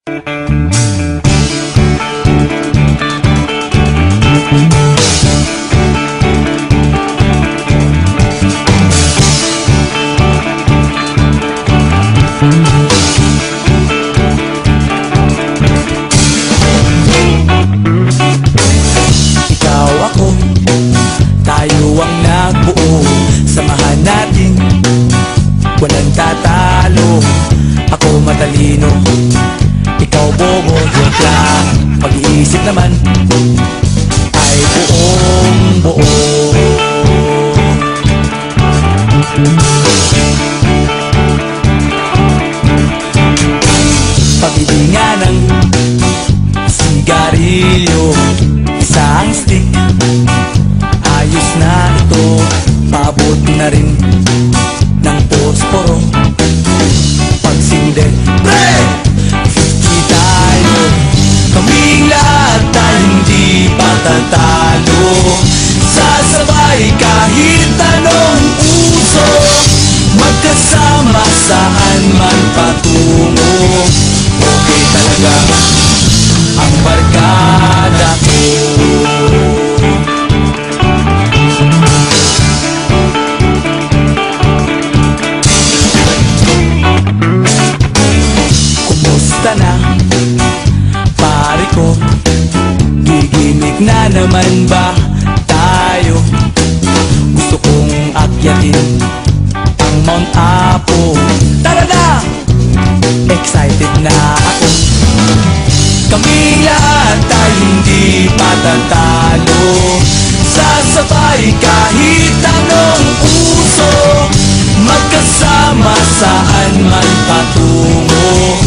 Ikaw ako, tayo ang nagbuo. Samahan natin, walang tatalo. Ako matalino, ikaw bobo. Joke lang, pag-iisip naman ay buong buo. Pag-ibingan ng sigarilyo, isang stick, ayos na ito. Paabot na rin ng posporo. Pagsinde, pre! 50 tayo, kaming lahat tayo hindi patatalo. Sasabay kahit anong uso, magkasama saan man patungo. Okay talaga ang barkada ko. Kumusta na, pare ko? Gigimik na naman ba tayo? Gusto kong akyatin ang Mount Apo. Tara na! Excited na ako. Kaming lahat tayo hindi patatalo. Sasabay kahit anong uso, magkasama saan man patungo.